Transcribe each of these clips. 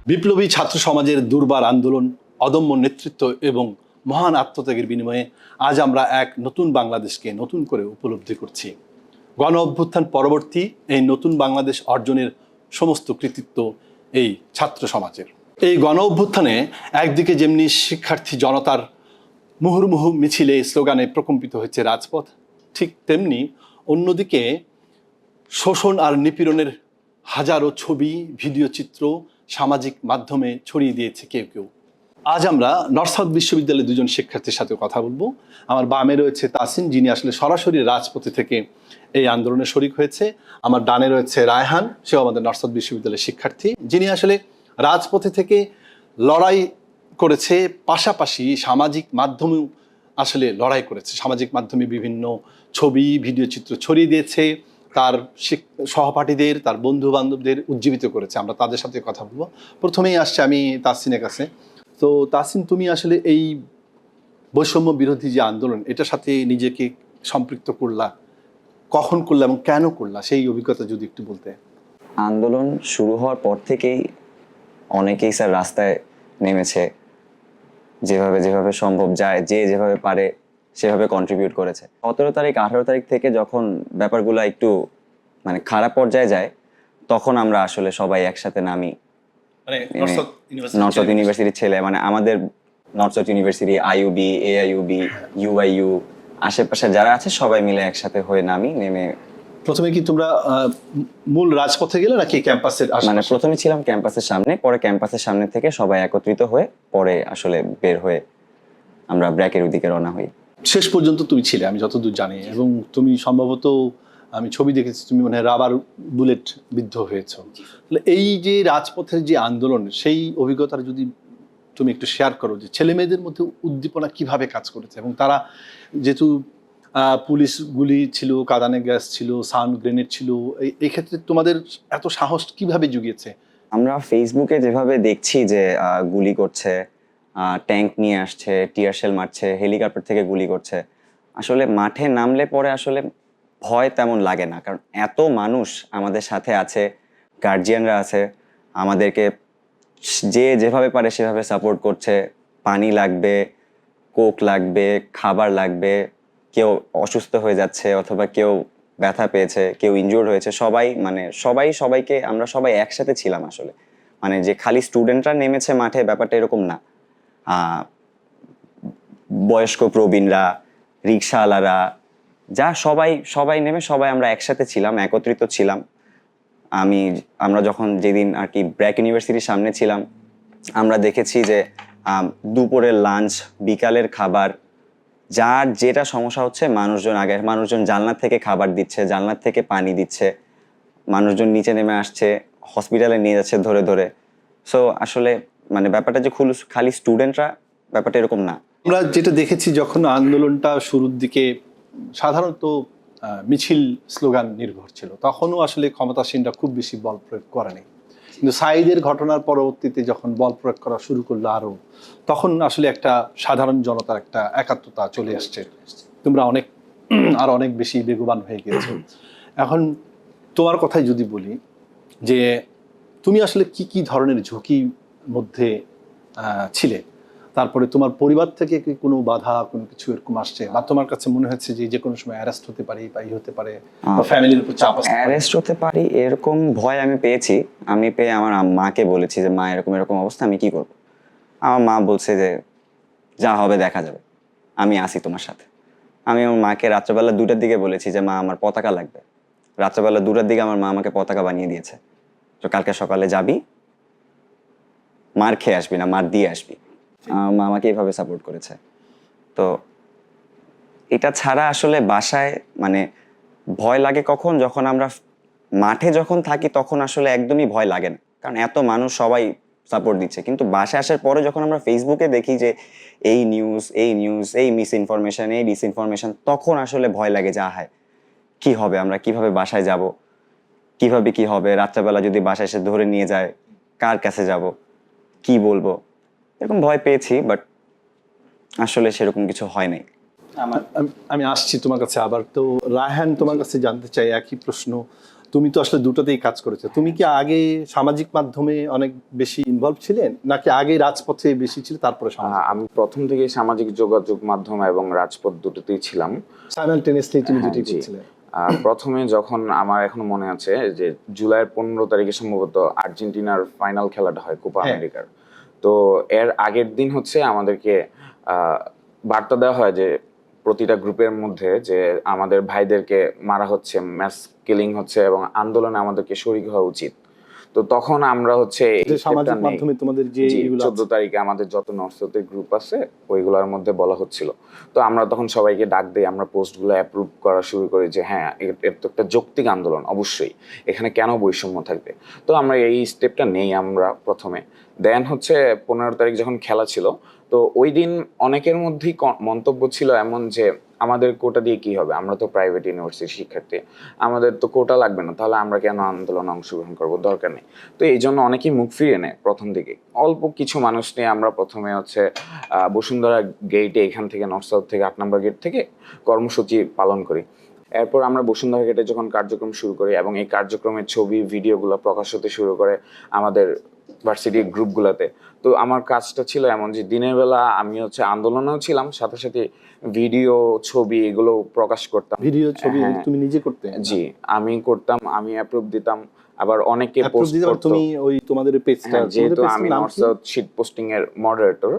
বিপ্লবী ছাত্র সমাজের দুর্বার আন্দোলন, অদম্য নেতৃত্ব এবং মহান আত্মত্যাগের বিনিময়ে আজ আমরা এক নতুন বাংলাদেশকে নতুন করে উপলব্ধি করছি। গণ অভ্যুত্থান পরবর্তী এই নতুন বাংলাদেশ অর্জনের সমস্ত কৃতিত্ব এই ছাত্র সমাজের। এই গণ অভ্যুত্থানে একদিকে যেমনি শিক্ষার্থী জনতার মুহুর্মুহু মিছিলে স্লোগানে প্রকম্পিত হয়েছে রাজপথ, ঠিক তেমনি অন্যদিকে শোষণ আর নিপীড়নের হাজারো ছবি, ভিডিও চিত্র সামাজিক মাধ্যমে ছড়িয়ে দিয়েছে কেউ কেউ। আজ আমরা নর্থ সাউথ বিশ্ববিদ্যালয়ের দুজন শিক্ষার্থীর সাথে কথা বলবো। আমার বামে রয়েছে তাসিন, যিনি আসলে সরাসরি রাজপথে থেকে এই আন্দোলনে শরিক হয়েছে। আমার ডানে রয়েছে রায়হান, সেও আমাদের নর্থ সাউথ বিশ্ববিদ্যালয়ের শিক্ষার্থী, যিনি আসলে রাজপথে থেকে লড়াই করেছে, পাশাপাশি সামাজিক মাধ্যমেও আসলে লড়াই করেছে। সামাজিক মাধ্যমে বিভিন্ন ছবি, ভিডিও চিত্র ছড়িয়ে দিয়েছে, তার সহপাঠীদের, তার বন্ধু বান্ধবদের উজ্জীবিত করেছে। আমরা তাদের সাথে কথা বলবো। প্রথমেই আসছে আমি তাসিনের কাছে। তো তাসিন, তুমি আসলে এই বৈষম্য বিরোধী যে আন্দোলন, এটার সাথে নিজেকে সম্পৃক্ত করলা, কখন করলা এবং কেন করলা, সেই অভিজ্ঞতা যদি একটু বলতে। আন্দোলন শুরু হওয়ার পর থেকেই অনেকেই স্যার রাস্তায় নেমেছে, যেভাবে সম্ভব যায়, যে যেভাবে পারে সেভাবে কন্ট্রিবিউট করেছে। 17 তারিখ 18 তারিখ থেকে যখন ব্যাপারগুলো একটু খারাপ পর্যায়ে যায়, তখন আমরা আসলে সবাই একসাথে নামি। নর্থ সাউথ ইউনিভার্সিটির ছেলে, আমাদের north south university, IUB, AIUB, UIU, আশেপাশে যারা আছে সবাই মিলে একসাথে হয়ে নেমে প্রথমে কি তোমরা মূল রাজপথে গেলে নাকি ক্যাম্পাসের? প্রথমে ছিলাম ক্যাম্পাসের সামনে, পরে ক্যাম্পাসের সামনে থেকে সবাই একত্রিত হয়ে পরে আসলে বের হয়ে আমরা ব্র্যাকের ওদিকে রওনা হই। শেষ পর্যন্ত তুমি ছিলে, আমি যতদূর জানি, এবং তুমি সম্ভবত, আমি ছবি দেখেছি, তুমি রাবার বুলেট বিদ্ধ হয়েছো। এই যে রাজপথের যে আন্দোলন, সেই অভিজ্ঞতার যদি তুমি একটু শেয়ার করো, যে ছেলে মেয়েদের মধ্যে উদ্দীপনা কিভাবে কাজ করেছে, এবং তারা যেহেতু পুলিশ গুলি ছিল, কাঁদানে গ্যাস ছিল, সাউন্ড গ্রেনেড ছিল, এই ক্ষেত্রে তোমাদের এত সাহস কিভাবে জুগিয়েছে? আমরা ফেসবুকে যেভাবে দেখছি যে গুলি করছে, ট্যাঙ্ক নিয়ে আসছে, টিয়ার শেল মারছে, হেলিকপ্টার থেকে গুলি করছে, আসলে মাঠে নামলে পরে আসলে ভয় তেমন লাগে না, কারণ এত মানুষ আমাদের সাথে আছে, গার্জিয়ানরা আছে, আমাদেরকে যে যেভাবে পারে সেভাবে সাপোর্ট করছে। পানি লাগবে, কোক লাগবে, খাবার লাগবে, কেউ অসুস্থ হয়ে যাচ্ছে অথবা কেউ ব্যথা পেয়েছে, কেউ ইনজুর্ড হয়েছে, সবাইকে আমরা সবাই একসাথে ছিলাম আসলে। যে খালি স্টুডেন্টরা নেমেছে মাঠে, ব্যাপারটা এরকম না। বয়স্ক প্রবীণরা, রিক্সাওয়ালারা, সবাই নেমে সবাই আমরা একসাথে ছিলাম, একত্রিত ছিলাম। আমরা যখন যেদিন আর কি ব্র্যাক ইউনিভার্সিটির সামনে ছিলাম, আমরা দেখেছি যে দুপুরের লাঞ্চ, বিকালের খাবার, যার যেটা সমস্যা হচ্ছে, মানুষজন জানলার থেকে খাবার দিচ্ছে, জানলার থেকে পানি দিচ্ছে, মানুষজন নিচে নেমে আসছে, হসপিটালে নিয়ে যাচ্ছে ধরে ধরে। সো আসলে ব্যাপারটা যে খালি স্টুডেন্টরা, ব্যাপারটা এরকম না। আমরা যেটা দেখেছি, যখন আন্দোলনটা শুরুর দিকে সাধারণত মিছিল স্লোগান নির্ভর ছিল, তখনও আসলে ক্ষমতাসীনরা খুব বেশি বল প্রয়োগ করেনি। কিন্তু সাঈদের ঘটনার পরবর্তীতে যখন বল প্রয়োগ করা শুরু করলো আরো, তখন আসলে একটা সাধারণ জনতার একটা একাত্মতা চলে আসছে। তোমরা অনেক বেশি বেগবান হয়ে গিয়েছো। এখন তোমার কথাই যদি বলি, যে তুমি আসলে কি কি ধরনের ঝুঁকির মধ্যে ছিলে, তারপরে তোমার পরিবার থেকে কি কোনো বাধা, কোনো কিছু এরকম আসছে, বা তোমার কাছে মনে হচ্ছে যে কোনো সময় অ্যারেস্ট হতে পারি বা হতে পারে, বা ফ্যামিলির উপর চাপ আসতে পারে? অ্যারেস্ট হতে পারি এরকম ভয় আমি পেয়েছি। আমি পেয়ে আমার মাকে বলেছি যে মা, এরকম এরকম অবস্থা, আমি কি করব? আমার মা বলছে যে যা হবে দেখা যাবে, আমি আসি তোমার সাথে। আমি আমার মাকে রাত্রেবেলা 2টার দিকে বলেছি যে মা, আমার পতাকা লাগবে। রাত্রেবেলা 2টার দিকে আমার মা আমাকে পতাকা বানিয়ে দিয়েছে, তো কালকে সকালে যাবি, মার খেয়ে আসবি না, মার দিয়ে আসবি। আমার মা আমাকে এইভাবে সাপোর্ট করেছে। তো এটা ছাড়া আসলে বাসায় ভয় লাগে কখন, যখন আমরা মাঠে যখন থাকি তখন আসলে একদমই ভয় লাগে না, কারণ এত মানুষ সবাই সাপোর্ট দিচ্ছে। কিন্তু বাসায় আসার পরে যখন আমরা ফেসবুকে দেখি যে এই নিউজ, এই মিস ইনফরমেশন, এই ডিসইনফরমেশন, তখন আসলে ভয় লাগে যে আহায় কি হবে, আমরা কিভাবে বাসায় যাব, কিভাবে কি হবে, রাত্রেবেলা যদি বাসায় এসে ধরে নিয়ে যায়, কার কাছে যাব, কি বলবো, এরকম ভয় পেয়েছি। বাট আসলে সেরকম কিছু হয় নাই। আমি আসছি তোমার কাছে আবার। তো রায়হান, তোমার কাছে জানতে চাই একই প্রশ্ন। তুমি তো আসলে দুটোতেই কাজ করেছো। তুমি কি আগে সামাজিক মাধ্যমে অনেক বেশি ইনভলভ ছিলেন, নাকি আগে রাজপথে বেশি ছিল তারপরে সামাজিক? আমি প্রথম থেকে সামাজিক যোগাযোগ মাধ্যম এবং রাজপথ দুটোতেই ছিলাম। সাইমালটেনিয়াসলি তুমি হ্যাঁ, দুটোই জি। করছিলে? প্রথমে যখন আমার এখনো মনে আছে যে জুলাইয়ের 15 তারিখে সম্ভবত আর্জেন্টিনার ফাইনাল খেলাটা হয় কোপা হ্যাঁ। আমেরিকার। তো এর আগের দিন হচ্ছে আমাদেরকে আহ, বার্তা দেওয়া হয় যে প্রতিটা গ্রুপের মধ্যে যে আমাদের ভাইদেরকে মারা হচ্ছে, ম্যাস কিলিং হচ্ছে এবং আন্দোলনে আমাদেরকে শরীক হওয়া উচিত। তো তখন আমরা হচ্ছে এই যে স্টেপটা সামাজিক নেই। মাধ্যমে তোমাদের যে জি, এগুলো 14 তারিখে আমাদের যত নর্থ সাউথের গ্রুপ আছে ওইগুলোর মধ্যে বলা হচ্ছিল। তো আমরা তখন সবাইকে ডাক দিই, আমরা পোস্টগুলো অ্যাপ্রুভ করা শুরু করি যে হ্যাঁ এর তো একটা যৌক্তিক আন্দোলন, অবশ্যই এখানে কেন বৈষম্য থাকবে। তো আমরা এই স্টেপটা নেই আমরা প্রথমে। দেন হচ্ছে 15 তারিখ যখন খেলা ছিল, তো ওই দিন অনেকের মধ্যেই মন্তব্য ছিল এমন যে আমাদের কোটা দিয়ে কি হবে, আমরা তো প্রাইভেট ইউনিভার্সিটির শিক্ষার্থী, আমাদের তো কোটা লাগবে না, তাহলে আমরা কেন আন্দোলনে অংশগ্রহণ করবো, দরকার নেই। তো এই জন্য অনেকেই মুখ ফিরিয়ে নেয় প্রথম দিকে। অল্প কিছু মানুষ নিয়ে আমরা প্রথমে হচ্ছে বসুন্ধরা গেটে, এখান থেকে নর্থ সাউথ থেকে 8 নম্বর গেট থেকে কর্মসূচি পালন করি। এরপর আমরা বসুন্ধরা গেটে যখন কার্যক্রম শুরু করি এবং এই কার্যক্রমের ছবি ভিডিওগুলো প্রকাশ হতে শুরু করে আমাদের ভার্সিটির গ্রুপগুলোতে। তো আমার কাজটা ছিল এমন যে দিনের বেলা আমি হচ্ছে আন্দোলনেও ছিলাম, সাথে সাথে ভিডিও ছবি এগুলো প্রকাশ করতাম। ভিডিও ছবি হ্যাঁ, তুমি নিজে করতে? জি, আমি করতাম, আমি অ্যাপ্রুভ দিতাম, আবার অনেকে Approve পোস্ট দিতে পারো করতো। তুমি ওই তোমাদের পেজটা? হ্যাঁ, যেহেতু আমি নাম নর্থ কি? সাউথ শিট পোস্টিং এর মডারেটর,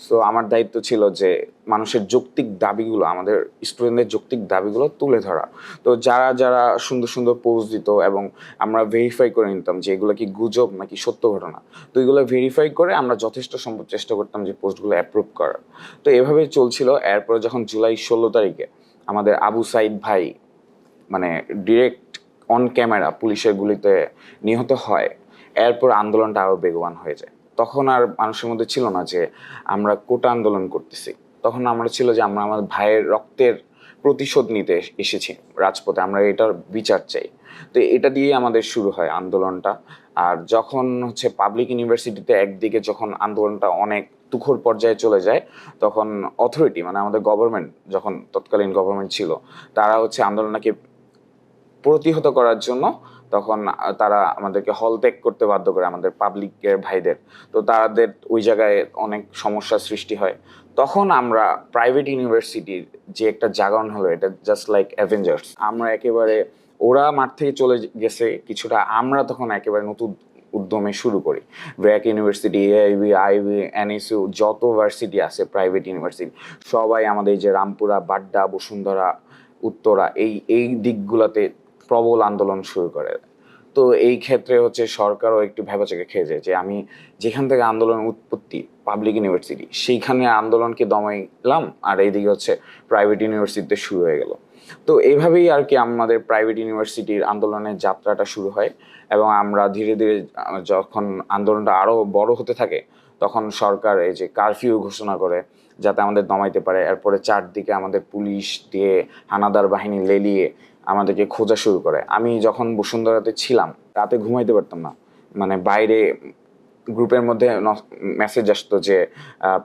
সো আমার দায়িত্ব ছিল যে মানুষের যৌক্তিক দাবিগুলো, আমাদের স্টুডেন্টদের যৌক্তিক দাবিগুলো তুলে ধরা। তো যারা যারা সুন্দর সুন্দর পোস্ট দিত এবং আমরা ভেরিফাই করে নিতাম যে এগুলো কি গুজব নাকি সত্য ঘটনা। তো এগুলো ভেরিফাই করে আমরা যথেষ্ট সম্ভব চেষ্টা করতাম যে পোস্টগুলো অ্যাপ্রুভ করার। তো এভাবেই চলছিল। এরপরে যখন জুলাই 16 তারিখে আমাদের আবু সাইদ ভাই মানে ডিরেক্ট অন ক্যামেরা পুলিশের গুলিতে নিহত হয়, এরপর আন্দোলনটা আরও বেগবান হয়ে যায়। তখন আর মানুষের মধ্যে ছিল না যে আমরা কোটা আন্দোলন করতেছি, তখন আমরা ছিল যে আমরা আমাদের ভাইয়ের রক্তের প্রতিশোধ নিতে এসেছি রাজপথে, আমরা এটার বিচার চাই। তো এটা দিয়ে আমাদের শুরু হয় আন্দোলনটা। আর যখন হচ্ছে পাবলিক ইউনিভার্সিটিতে একদিকে যখন আন্দোলনটা অনেক তুখর পর্যায়ে চলে যায়, তখন অথরিটি মানে আমাদের গভর্নমেন্ট, যখন তৎকালীন গভর্নমেন্ট ছিল, তারা হচ্ছে আন্দোলনটাকে প্রতিহত করার জন্য তখন তারা আমাদেরকে হল ত্যাগ করতে বাধ্য করে আমাদের পাবলিকের ভাইদের। তো তাদের ওই জায়গায় অনেক সমস্যার সৃষ্টি হয়। তখন আমরা প্রাইভেট ইউনিভার্সিটির যে একটা জাগরণ হলো, এটা জাস্ট লাইক অ্যাভেঞ্জার্স, আমরা একেবারে ওরা মাঠ থেকে চলে গেছে কিছুটা, আমরা তখন একেবারে নতুন উদ্যমে শুরু করি। BRAC university, AIB, IB, NSU, যত ভার্সিটি আছে প্রাইভেট ইউনিভার্সিটি, সবাই আমাদের এই যে রামপুরা, বাড্ডা, বসুন্ধরা, উত্তরা, এই এই দিকগুলোতে প্রবল আন্দোলন শুরু করে। তো এই ক্ষেত্রে হচ্ছে সরকারও একটু ভেবাচেকে খেয়ে যায় যে আমি যেখান থেকে আন্দোলন উৎপত্তি পাবলিক ইউনিভার্সিটি, সেইখানে আন্দোলনকে দমাইলাম, আর এইদিকে হচ্ছে প্রাইভেট ইউনিভার্সিটিতে শুরু হয়ে গেল। তো এইভাবেই আর কি আমাদের প্রাইভেট ইউনিভার্সিটির আন্দোলনের যাত্রাটা শুরু হয়। এবং আমরা ধীরে ধীরে যখন আন্দোলনটা আরও বড় হতে থাকে, তখন সরকার এই যে কারফিউ ঘোষণা করে যাতে আমাদের দমাইতে পারে। এরপরে চারদিকে আমাদের পুলিশ দিয়ে হানাদার বাহিনী লেলিয়ে আমাদেরকে খোঁজা শুরু করে। আমি যখন বসুন্ধরাতে ছিলাম রাতে ঘুমাইতে পারতাম না, মানে বাইরে গ্রুপের মধ্যে মেসেজ আসতো যে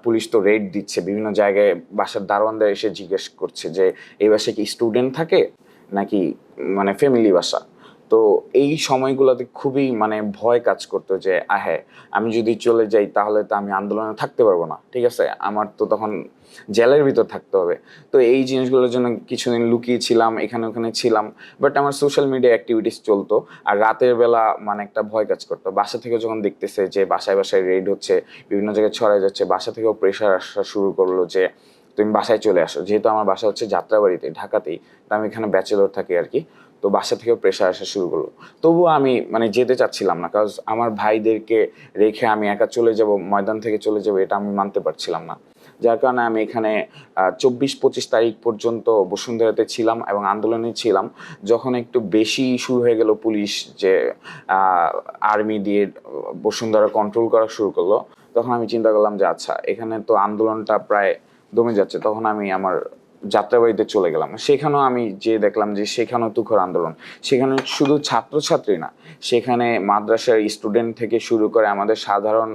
পুলিশ তো রেড দিচ্ছে, বিভিন্ন জায়গায় বাসার দারোয়ানদের এসে জিজ্ঞেস করছে যে এই বাসায় কি স্টুডেন্ট থাকে নাকি মানে ফ্যামিলি বাসা। তো এই সময়গুলোতে খুবই মানে ভয় কাজ করতো যে হ্যাঁ আমি যদি চলে যাই তাহলে তো আমি আন্দোলনে থাকতে পারবো না, ঠিক আছে, আমার তো তখন জেলের ভিতর থাকতে হবে। তো এই জিনিসগুলোর জন্য কিছুদিন লুকিয়ে ছিলাম, এখানে ওখানে ছিলাম, বাট আমার সোশ্যাল মিডিয়া অ্যাক্টিভিটিস চলতো। আর রাতের বেলা মানে একটা ভয় কাজ করতো, বাসা থেকে যখন দেখতেছে যে বাসায় বাসায় রেড হচ্ছে, বিভিন্ন জায়গায় ছড়াই যাচ্ছে, বাসা থেকেও প্রেশার আসা শুরু করলো যে তুমি বাসায় চলে আসো। যেহেতু আমার বাসা হচ্ছে যাত্রাবাড়িতে, ঢাকাতেই, তো আমি এখানে ব্যাচেলর থাকি আর কি। তো বাসা থেকেও প্রেশার আসা শুরু করলো। তবুও আমি মানে যেতে চাচ্ছিলাম না, কারণ আমার ভাইদেরকে রেখে আমি একা চলে যাব, ময়দান থেকে চলে যাব, এটা আমি মানতে পারছিলাম না। যার কারণে আমি এখানে 24-25 তারিখ পর্যন্ত বসুন্ধরাতে ছিলাম এবং আন্দোলনে ছিলাম। যখন একটু বেশি শুরু হয়ে গেল পুলিশ যে আর্মি দিয়ে বসুন্ধরা কন্ট্রোল করা শুরু করলো, তখন আমি চিন্তা করলাম যে আচ্ছা এখানে তো আন্দোলনটা প্রায় দমে যাচ্ছে। তখন আমি আমার যাত্রাবাড়িতে চলে গেলাম। সেখানেও আমি যে দেখলাম যে সেখানেও তুখর আন্দোলন। সেখানে শুধু ছাত্রছাত্রী না, সেখানে মাদ্রাসার স্টুডেন্ট থেকে শুরু করে আমাদের সাধারণ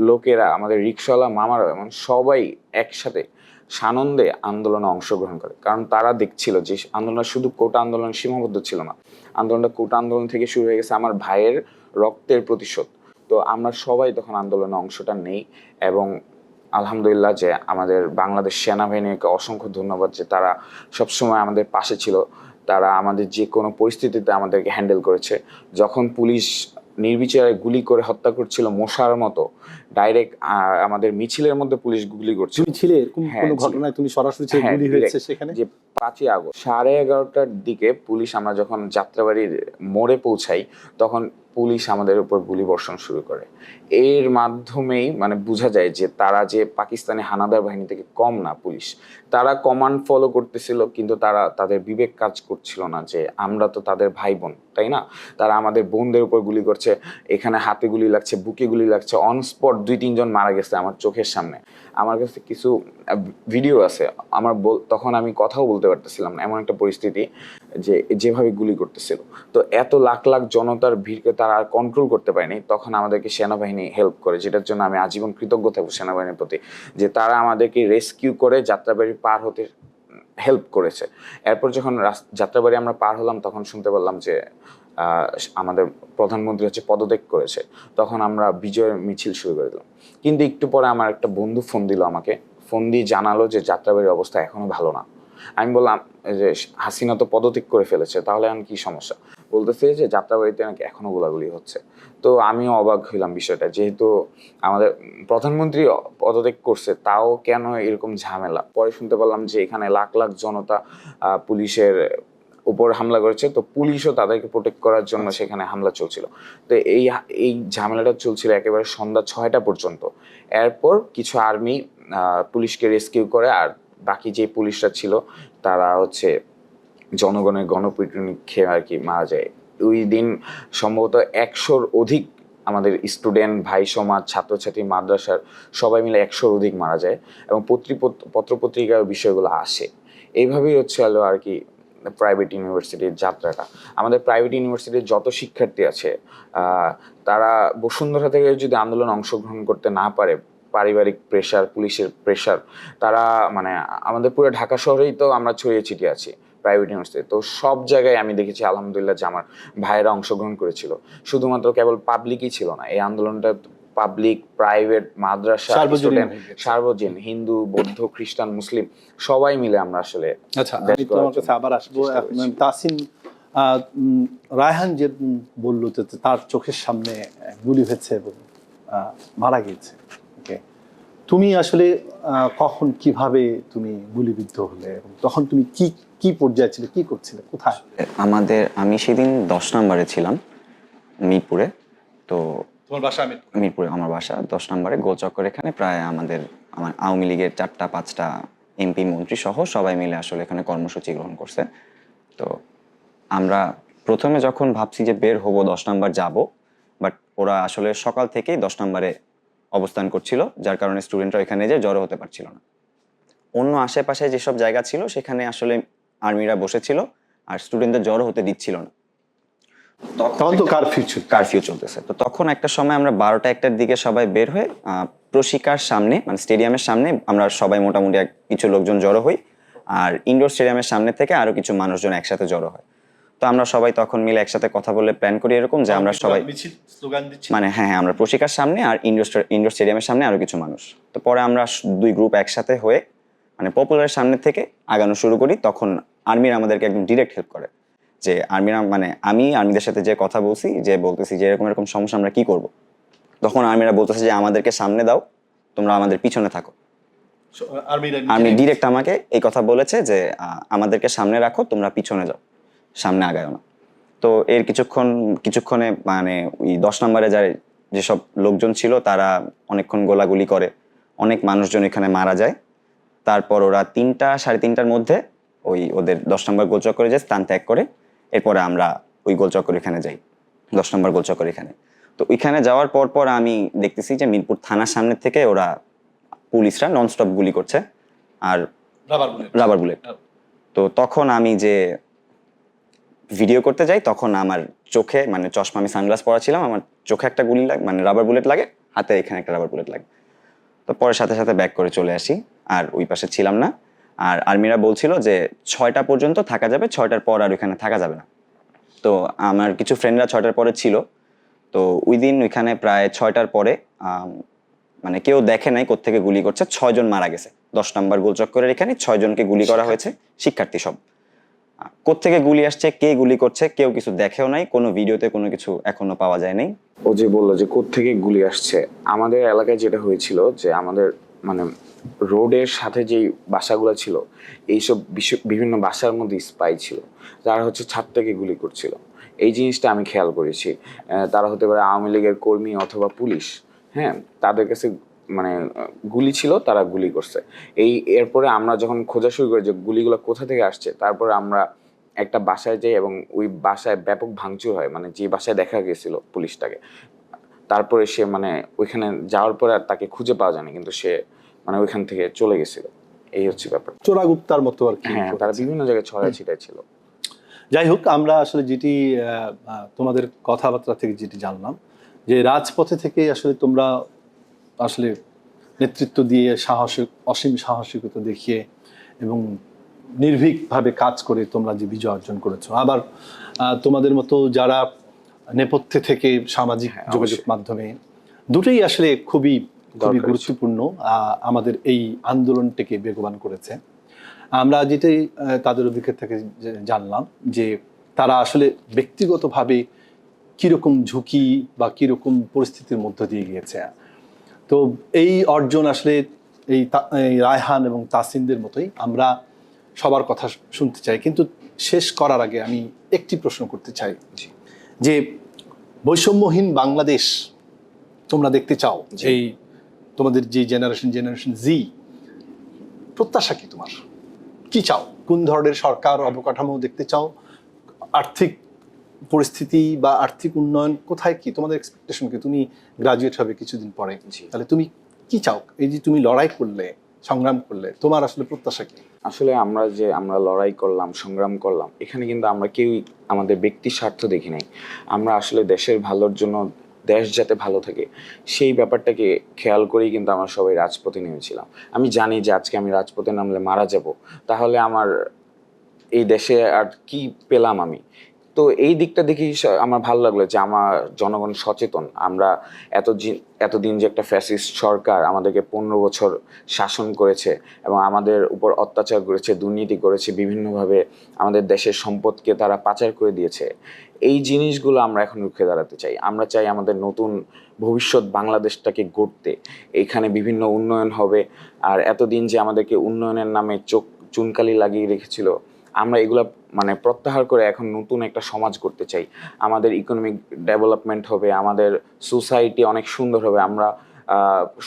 লোকেরা, আমাদের রিক্সাওয়ালা মামারা, এবং সবাই একসাথে সানন্দে আন্দোলনে অংশগ্রহণ করে, কারণ তারা দেখছিল যে আন্দোলন শুধু কোটা আন্দোলন সীমাবদ্ধ ছিল না, আন্দোলনটা কোটা আন্দোলন থেকে শুরু হয়ে গেছে আমার ভাইয়ের রক্তের প্রতিশোধ। তো আমরা সবাই তখন আন্দোলনে অংশটা নেই, এবং আলহামদুলিল্লাহ যে আমাদের বাংলাদেশ সেনাবাহিনীকে অসংখ্য ধন্যবাদ যে তারা সবসময় আমাদের পাশে ছিল, তারা আমাদের যে কোনো পরিস্থিতিতে আমাদেরকে হ্যান্ডেল করেছে। যখন পুলিশ নির্বিচারে গুলি করে হত্যা করছিল মশার মতো, ডাইরেক্ট আমাদের মিছিলের মধ্যে পুলিশ গুলি করছিল। তুমি ছিলে এরকম হ্যাঁ, কোনো জি। ঘটনায় তুমি সরাসরি ছিলে, হ্যাঁ, গুলি direct। হয়েছে সেখানে? যে 5ই আগস্ট 11:30টার দিকে পুলিশ, আমরা যখন যাত্রাবাড়ির মোড়ে পৌঁছাই তখন পুলিশ আমাদের উপর গুলি বর্ষণ শুরু করে। এর মাধ্যমেই মানে বোঝা যায় যে তারা যে পাকিস্তানি হানাদার বাহিনী থেকে কম না পুলিশ, তারা কমান্ড ফলো করতেছিল, কিন্তু তারা তাদের বিবেক কাজ করছিল না যে আমরা তো তাদের ভাই বোন, তাই না? তারা আমাদের বোনদের উপর গুলি করছে, এখানে হাতে গুলি লাগছে, বুকে গুলি লাগছে, অন স্পট 2-3 জন মারা গেছে আমার চোখের সামনে। আমার কাছে কিছু ভিডিও আছে, আমার তখন আমি কথাও বলতে পারতেছিলাম না, এমন একটা পরিস্থিতি যে যেভাবে গুলি করতেছিল। তো এত লাখ লাখ জনতার ভিড়কে তারা আর কন্ট্রোল করতে পারেনি, তখন আমাদেরকে সেনাবাহিনী হেল্প করে, যেটার জন্য আমি আজীবন কৃতজ্ঞ থাকবো সেনাবাহিনীর প্রতি, যে তারা আমাদেরকে রেস্কিউ করে যাত্রাবাড়ি পার হতে হেল্প করেছে। এরপর যখন যাত্রাবাড়ি আমরা পার হলাম তখন শুনতে পারলাম যে আমাদের প্রধানমন্ত্রী হচ্ছে পদত্যাগ করেছে। তখন আমরা বিজয়ের মিছিল শুরু করে দিলাম। কিন্তু একটু পরে আমার একটা বন্ধু ফোন দিল আমাকে, ফোন দিয়ে জানালো যে যাত্রাবাড়ির অবস্থা এখনো ভালো না। আমি বললাম যে হাসিনা তো পদত্যাগ করে ফেলেছে, তাহলে এখন কি সমস্যা? বলতেছে যে যাত্রাবাড়িতে নাকি এখনো গোলাগুলি হচ্ছে। তো আমিও অবাক হইলাম বিষয়টা, যেহেতু আমাদের প্রধানমন্ত্রী পদত্যাগ করছে, তাও কেন এরকম ঝামেলা? পরে শুনতে পারলাম যে এখানে লাখ লাখ জনতা পুলিশের উপর হামলা করেছে, তো পুলিশও তাদেরকে প্রোটেক্ট করার জন্য সেখানে হামলা চলছিল। তো এই ঝামেলাটা চলছিল একেবারে সন্ধ্যা 6টা পর্যন্ত। এরপর কিছু আর্মি পুলিশকে রেস্কিউ করে, আর বাকি যে পুলিশরা ছিল তারা হচ্ছে জনগণের গণপিটুনি খেয়ে আর কি মারা যায়। ওই দিন সম্ভবত 100-র অধিক আমাদের স্টুডেন্ট ভাই সমাজ, ছাত্রছাত্রী, মাদ্রাসার সবাই মিলে 100-র অধিক মারা যায়, এবং পত্রপত্রিকার বিষয়গুলো আসে। এইভাবেই হচ্ছে হলো আর কি প্রাইভেট ইউনিভার্সিটির যাত্রাটা। আমাদের প্রাইভেট ইউনিভার্সিটির যত শিক্ষার্থী আছে তারা বসুন্ধরা থেকে যদি আন্দোলনে অংশগ্রহণ করতে না পারে, পারিবারিক প্রেশার, পুলিশের প্রেশার, তারা মানে আমাদের পুরো ঢাকা শহরেই তো আমরা ছড়িয়ে ছিটিয়ে আছি প্রাইভেট ইউনিভার্সিটি। তো সব জায়গায় আমি দেখেছি আলহামদুলিল্লাহ যে আমার ভাইয়েরা অংশগ্রহণ করেছিল। শুধুমাত্র কেবল পাবলিকই ছিল না, এই আন্দোলনটা পাবলিক, প্রাইভেট, মাদ্রাসা, স্টুডেন্ট, সার্বজনীন, হিন্দু, বৌদ্ধ, খ্রিস্টান, মুসলিম সবাই মিলে আমরা আসলে। আচ্ছা, আমি তোমার কাছে আবার আসবো। তাসিন, রায়হান যে বললো যে তার চোখের সামনে গুলি হয়েছে এবং মারা গিয়েছে, ওকে, তুমি আসলে কখন কিভাবে তুমি গুলিবিদ্ধ হলে এবং তখন তুমি কি কি পর্যায়ে ছিলে, কি করছিলে, কোথায়? আমি সেদিন 10 নম্বরে ছিলাম, মিরপুরে। তো তোমার বাসা? মিরপুরে আমার বাসা 10 নম্বরে গোলচক্কর। এখানে প্রায় আমার আওয়ামী লীগের 4টা-5টা এমপি মন্ত্রী সহ সবাই মিলে আসলে এখানে কর্মসূচি গ্রহণ করছে। তো আমরা প্রথমে যখন ভাবছি যে বের হবো 10 নম্বর যাব, বাট ওরা আসলে সকাল থেকেই 10 নম্বরে অবস্থান করছিল, যার কারণে স্টুডেন্টরা এখানে যে জড়ো হতে পারছিল না। অন্য আশেপাশে যেসব জায়গা ছিল সেখানে আসলে আর্মিরা বসেছিল আর স্টুডেন্টদের জড়ো হতে দিচ্ছিল না। তখন তো কারফিউ চলতেছে। তো তখন একটা সময় আমরা 12টা-1টার দিকে সবাই বের হয়ে প্রশিকার সামনে, মানে স্টেডিয়ামের সামনে আমরা সবাই মোটামুটি কিছু লোকজন জড়ো হই, আর ইনডোর স্টেডিয়ামের সামনে থেকে আরো কিছু মানুষজন একসাথে জড়ো হয়। তো আমরা সবাই তখন মিলে একসাথে কথা বলে প্ল্যান করি এরকম যে আমরা সবাই মানে হ্যাঁ, আমরা প্রশিকার সামনে আর ইনডোর স্টেডিয়ামের সামনে আরো কিছু মানুষ। তো পরে আমরা 2 গ্রুপ একসাথে হয়ে মানে পপুলারের সামনে থেকে আগানো শুরু করি। তখন আর্মিরা আমাদেরকে একদম ডিরেক্ট হেল্প করে, যে আর্মিরা মানে আমি আর্মিদের সাথে যে কথা বলছি, যে বলতেছি যে এরকম এরকম সমস্যা, আমরা কি করব, তখন আর্মিরা বলতেছে যে আমাদেরকে সামনে দাও, তোমরা আমাদের পিছনে থাকো। আর্মি ডিরেক্ট আমাকে এই কথা বলেছে যে আমাদেরকে সামনে রাখো, তোমরা পিছনে যাও, সামনে আগায় না। তো এর কিছুক্ষণে মানে ওই 10 নম্বরে যেসব লোকজন ছিল তারা অনেকক্ষণ গোলাগুলি করে, অনেক মানুষজন এখানে মারা যায়। তারপর ওরা 3টা-3:30টার মধ্যে ওদের 10 নম্বর গোলচক্করে যে স্থান ত্যাগ করে, এরপরে আমরা ওই গোলচক্কর এখানে যাই, 10 নম্বর গোলচক্কর এখানে। তো ওইখানে যাওয়ার পর আমি দেখতেছি যে মিরপুর থানার সামনে থেকে ওরা পুলিশরা ননস্টপ গুলি করছে, আর রাবার বুলেট। তো তখন আমি যে ভিডিও করতে যাই, তখন আমার চোখে মানে চশমা, আমি সানগ্লাস পরা ছিলাম, আমার চোখে একটা গুলি লাগে, মানে রাবার বুলেট লাগে, হাতে এখানে একটা রাবার বুলেট লাগে। তো পরে সাথে সাথে ব্যাক করে চলে আসি, আর ওই পাশে ছিলাম না। আর আর্মিরা বলছিল যে 6টা পর্যন্ত থাকা যাবে, 6টার পর আর ওইখানে থাকা যাবে না। তো আমার কিছু ফ্রেন্ডরা 6টার পরে ছিল, তো ওই দিন ওইখানে প্রায় 6টার পরে মানে কেউ দেখে নাই কোত্থেকে গুলি করছে, 6জন মারা গেছে। 10 নম্বর গোলচক্করের এখানে 6জনকে গুলি করা হয়েছে, শিক্ষার্থী সব। কোত্থেকে গুলি আসছে, কে গুলি করছে, কেউ কিছু দেখেও নাই, কোনো ভিডিওতে কোনো কিছু এখনো পাওয়া যায় নাই। ও যে বললো যে কোত্থেকে গুলি আসছে, আমাদের এলাকায় যেটা হয়েছিল যে আমাদের মানে রোডের সাথে যেই বাসাগুলো ছিল, এইসব বিভিন্ন বাসার মধ্যে স্পাই ছিল, যারা হচ্ছে ছাদ থেকে গুলি করছিল। এই জিনিসটা আমি খেয়াল করেছি। তারা হতে পারে আওয়ামী লীগের কর্মী অথবা পুলিশ। হ্যাঁ, তাদের কাছে মানে গুলি ছিল, তারা গুলি করছে। এরপরে আমরা যখন খোঁজা শুরু করি যে গুলিগুলো কোথা থেকে আসছে, তারপরে আমরা একটা বাসায় যাই এবং ওই বাসায় ব্যাপক ভাঙচুর হয়, মানে যে বাসায় দেখা গেছিল পুলিশটাকে। তারপরে সে মানে ওইখানে যাওয়ার পরে আর তাকে খুঁজে পাওয়া যায়নি, কিন্তু সে মানে ওইখান থেকে চলে গেছিল। এই হচ্ছে ব্যাপার। চোরাগুপ্তার মতো আর কি। হ্যাঁ, তারা বিভিন্ন জায়গায় ছড়ায় ছিটায় ছিল। যাই হোক, আমরা আসলে যেটি তোমাদের কথাবার্তা থেকে যেটি জানলাম, যে রাজপথে থেকে আসলে তোমরা আসলে নেতৃত্ব দিয়ে অসীম সাহসিকতা দেখিয়ে এবং নির্ভীকভাবে কাজ করে তোমরা যে বিজয় অর্জন করেছো। আবার তোমাদের মতো যারা নেপথ্যে থেকে সামাজিক যোগাযোগ মাধ্যমে, দুটোই আসলে খুবই খুবই গুরুত্বপূর্ণ, আমাদের এই আন্দোলনটাকে বেগবান করেছে। আমরা যেটাই তাদের অভিজ্ঞতা থেকে জানলাম যে তারা আসলে ব্যক্তিগতভাবে কীরকম ঝুঁকি বা কীরকম পরিস্থিতির মধ্য দিয়ে গিয়েছে। তো এই অর্জন আসলে এই রায়হান এবং তাসিনদের মতোই আমরা সবার কথা শুনতে চাই। কিন্তু শেষ করার আগে আমি একটি প্রশ্ন করতে চাই যে বৈষম্যহীন বাংলাদেশ তোমরা দেখতে চাও, এই তোমাদের যে জেনারেশন জি, প্রত্যাশা কি তোমার? কি চাও? কোন ধরনের সরকার অবকাঠামো দেখতে চাও? আর্থিক পরিস্থিতি বা আর্থিক উন্নয়ন কোথায়, কি তোমাদের এক্সপেকটেশন? কি তুমি গ্রাজুয়েট হবে কিছুদিন পরে, তাহলে তুমি কি চাও? এই যে তুমি লড়াই করলে, সংগ্রাম করলে, তোমার আসলে প্রত্যাশা কি? আসলে আমরা লড়াই করলাম, সংগ্রাম করলাম, এখানে কিন্তু আমরা কেউই আমাদের ব্যক্তি স্বার্থ দেখি নাই। আমরা আসলে দেশের ভালোর জন্য, দেশ যাতে ভালো থাকে সেই ব্যাপারটাকে খেয়াল করেই কিন্তু আমরা সবাই রাজপথে নেমেছিলাম। আমি জানি যে আজকে আমি রাজপথে নামলে মারা যাব, তাহলে আমার এই দেশে আর কি পেলাম আমি। তো এই দিকটা দেখে আমার ভালো লাগলো যে আমার জনগণ সচেতন। আমরা এতদিন যে একটা ফ্যাসিস্ট সরকার আমাদেরকে 15 বছর শাসন করেছে এবং আমাদের উপর অত্যাচার করেছে, দুর্নীতি করেছে, বিভিন্নভাবে আমাদের দেশের সম্পদকে তারা পাচার করে দিয়েছে, এই জিনিসগুলো আমরা এখন রুখে দাঁড়াতে চাই। আমরা চাই আমাদের নতুন ভবিষ্যৎ বাংলাদেশটাকে গড়তে। এখানে বিভিন্ন উন্নয়ন হবে, আর এতদিন যে আমাদেরকে উন্নয়নের নামে চোখ চুনকালি লাগিয়ে রেখেছিল, আমরা এগুলা মানে প্রত্যাহার করে এখন নতুন একটা সমাজ করতে চাই। আমাদের ইকোনমিক ডেভেলপমেন্ট হবে, আমাদের সোসাইটি অনেক সুন্দর হবে, আমরা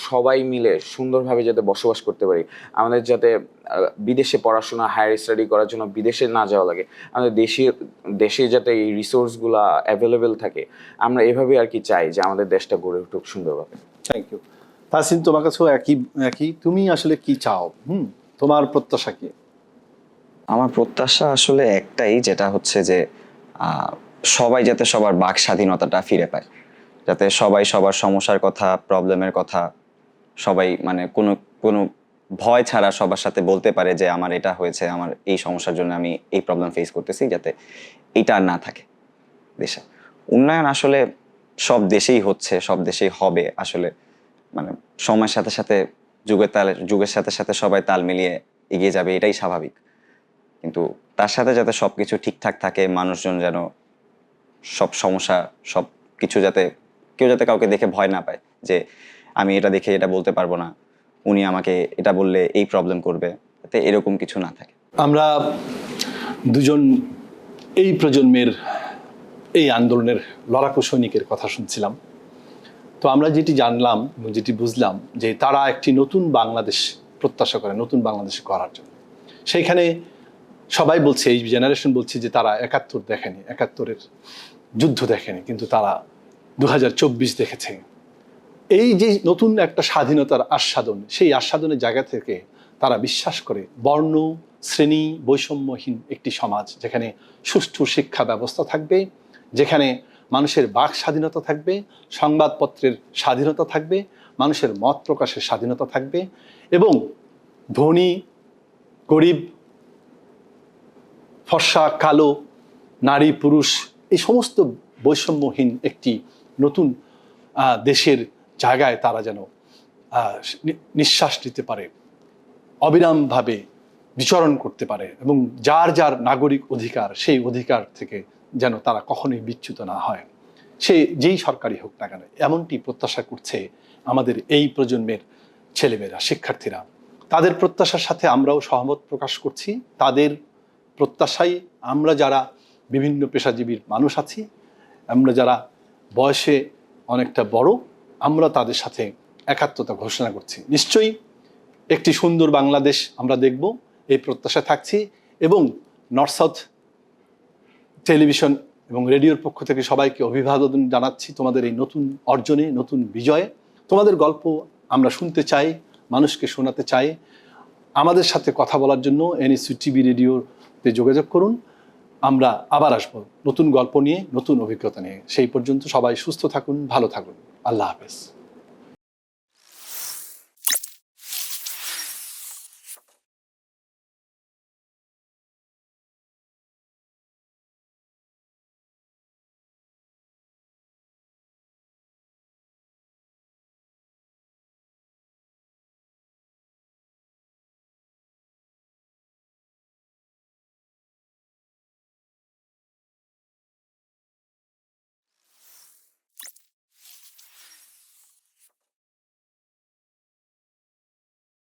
সবাই মিলে সুন্দরভাবে যাতে বসবাস করতে পারি, আমাদের যাতে বিদেশে পড়াশোনা, হায়ার স্টাডি করার জন্য বিদেশে না যাওয়া লাগে, আমাদের দেশে যাতে এই রিসোর্সগুলো অ্যাভেলেবেল থাকে, আমরা এভাবে আর কি চাই যে আমাদের দেশটা গড়ে উঠুক সুন্দরভাবে। Thank you. তাসিন, তোমার কাছেও একই, তুমি আসলে কি চাও? তোমার প্রত্যাশা কি? আমার প্রত্যাশা আসলে একটাই, যেটা হচ্ছে যে সবাই যাতে সবার বাক স্বাধীনতাটা ফিরে পায়, যাতে সবাই সবার সমস্যার কথা, প্রবলেমের কথা সবাই মানে কোনো কোনো ভয় ছাড়া সবার সাথে বলতে পারে যে আমার এটা হয়েছে, আমার এই সমস্যার জন্য আমি এই প্রবলেম ফেস করতেছি, যাতে এইটা আর না থাকে দেশে। উন্নয়ন আসলে সব দেশেই হচ্ছে, সব দেশেই হবে আসলে, মানে সময়ের সাথে সাথে যুগের সাথে সাথে সবাই তাল মিলিয়ে এগিয়ে যাবে, এটাই স্বাভাবিক। কিন্তু তার সাথে যাতে সব কিছু ঠিকঠাক থাকে, মানুষজন যেন সব সমস্যা, সব কিছু যাতে কেউ যাতে কাউকে দেখে ভয় না পায় যে আমি এটা দেখে এটা বলতে পারবো না, উনি আমাকে এটা বললে এই প্রবলেম করবে, যাতে এরকম কিছু না থাকে। আমরা দুজন এই প্রজন্মের এই আন্দোলনের লড়াকু সৈনিকের কথা শুনছিলাম। তো আমরা যেটি জানলাম, যেটি বুঝলাম, যে তারা একটি নতুন বাংলাদেশ প্রত্যাশা করে, নতুন বাংলাদেশ করার জন্য। সেইখানে সবাই বলছে, এই জেনারেশন বলছে যে তারা 71 দেখেনি, 71-এর যুদ্ধ দেখেনি, কিন্তু তারা 2024 দেখেছে। এই যে নতুন একটা স্বাধীনতার আস্বাদন, সেই আস্বাদনের জায়গা থেকে তারা বিশ্বাস করে বর্ণ শ্রেণী বৈষম্যহীন একটি সমাজ, যেখানে সুষ্ঠু শিক্ষা ব্যবস্থা থাকবে, যেখানে মানুষের বাক স্বাধীনতা থাকবে, সংবাদপত্রের স্বাধীনতা থাকবে, মানুষের মত প্রকাশের স্বাধীনতা থাকবে এবং ধনী গরিব, ফর্সা কালো, নারী পুরুষ এই সমস্ত বৈষম্যহীন একটি নতুন দেশের জায়গায় তারা যেন নিঃশ্বাস নিতে পারে, অবিরামভাবে বিচরণ করতে পারে এবং যার যার নাগরিক অধিকার সেই অধিকার থেকে যেন তারা কখনোই বিচ্যুত না হয়, সে যেই সরকারি হোক না কেন, এমনটি প্রত্যাশা করছে আমাদের এই প্রজন্মের ছেলেমেয়েরা, শিক্ষার্থীরা। তাদের প্রত্যাশার সাথে আমরাও সহমত প্রকাশ করছি। তাদের প্রত্যাশাই আমরা যারা বিভিন্ন পেশাজীবীর মানুষ আছি, আমরা যারা বয়সে অনেকটা বড়, আমরা তাদের সাথে একাত্মতা ঘোষণা করছি। নিশ্চয়ই একটি সুন্দর বাংলাদেশ আমরা দেখব, এই প্রত্যাশা থাকছি এবং নর্থ সাউথ টেলিভিশন এবং রেডিওর পক্ষ থেকে সবাইকে অভিবাদন জানাচ্ছি তোমাদের এই নতুন অর্জনে, নতুন বিজয়ে। তোমাদের গল্প আমরা শুনতে চাই, মানুষকে শোনাতে চাই। আমাদের সাথে কথা বলার জন্য NSU টিভি রেডিওতে যোগাযোগ করুন। আমরা আবার আসবো নতুন গল্প নিয়ে, নতুন অভিজ্ঞতা নিয়ে। সেই পর্যন্ত সবাই সুস্থ থাকুন, ভালো থাকুন। আল্লাহ হাফেজ।